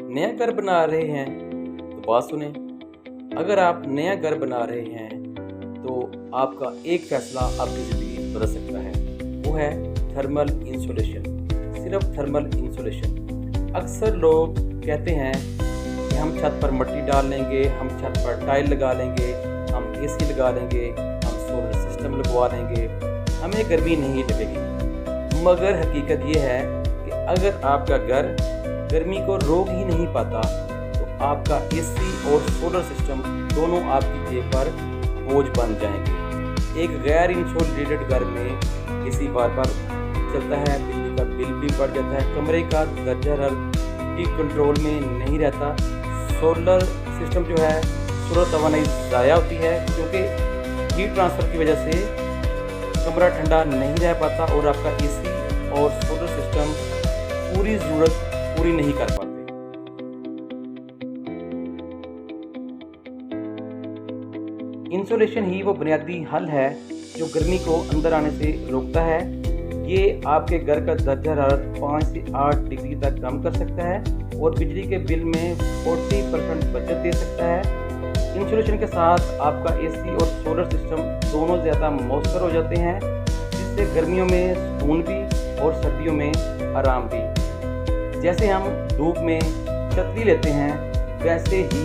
नया घर बना रहे हैं तो बात सुने। अगर आप नया घर बना रहे हैं तो आपका एक फैसला आपकी ज़िंदगी बदल सकता है, वो है थर्मल इंसुलेशन। सिर्फ थर्मल इंसुलेशन। अक्सर लोग कहते हैं कि हम छत पर मिट्टी डाल लेंगे, हम छत पर टाइल लगा लेंगे, हम एसी लगा लेंगे, हम सोलर सिस्टम लगवा लेंगे, हमें गर्मी नहीं लगेगी। मगर हकीकत ये है कि अगर आपका घर गर्मी को रोक ही नहीं पाता तो आपका एसी और सोलर सिस्टम दोनों आपकी जेब पर बोझ बन जाएंगे। एक गैर इंसुलेटेड घर में एसी बार बार चलता है, बिजली का बिल भी बढ़ जाता है, कमरे का दर्जा ठीक कंट्रोल में नहीं रहता। सोलर सिस्टम जो है, सोलर तवानाई ज़ाया होती है क्योंकि हीट ट्रांसफ़र की वजह से कमरा ठंडा नहीं रह पाता और आपका एसी और सोलर सिस्टम पूरी ज़रूरत पूरी नहीं कर पाते। इंसुलेशन ही वो बुनियादी हल है जो गर्मी को अंदर आने से रोकता है। ये आपके घर का दर्जा हरारत 5 से 8 डिग्री तक कम कर सकता है और बिजली के बिल में 40% बचत दे सकता है। इंसुलेशन के साथ आपका एसी और सोलर सिस्टम दोनों ज़्यादा मौसर हो जाते हैं, जिससे गर्मियों में सुकून भी और सर्दियों में आराम भी। जैसे हम धूप में छतरी लेते हैं, वैसे ही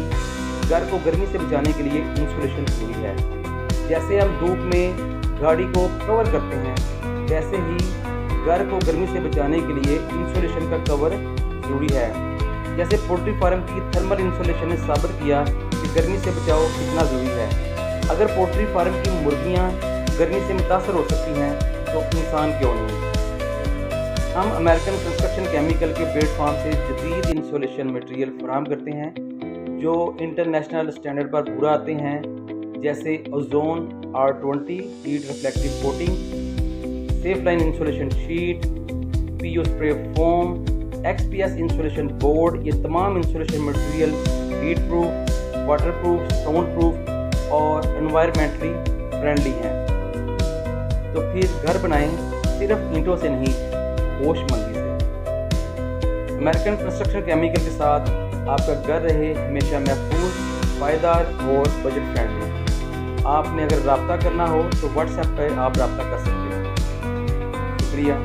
घर को गर्मी से बचाने के लिए इंसुलेशन ज़रूरी है। जैसे हम धूप में गाड़ी को कवर करते हैं, वैसे ही घर को गर्मी से बचाने के लिए इंसुलेशन का कवर ज़रूरी है। जैसे पोल्ट्री फार्म की थर्मल इंसुलेशन ने साबित किया कि गर्मी से बचाव कितना ज़रूरी है। अगर पोल्ट्री फार्म की मुर्गियाँ गर्मी से मुतासर हो सकती हैं तो इंसान क्यों नहीं। हम अमेरिकन कंस्ट्रक्शन केमिकल के प्लेटफॉर्म से जदीद इंसुलेशन मटेरियल फराहम करते हैं जो इंटरनेशनल स्टैंडर्ड पर पूरा आते हैं, जैसे Ozone R20 heat reflective coating, safe line insulation sheet, PU spray foam, XPS insulation board. ये तमाम insulation material heat proof, water proof, sound proof और एनवायरमेंटली फ्रेंडली हैं। तो फिर घर बनाएं सिर्फ ईंटों से नहीं, होशमंदी से। अमेरिकन कंस्ट्रक्शन केमिकल के साथ आपका घर रहे हमेशा महफूज, पायदार और बजट फ्रेंडली। आपने अगर रब्ता करना हो तो व्हाट्सएप पर आप रब्ता कर सकते हैं। शुक्रिया।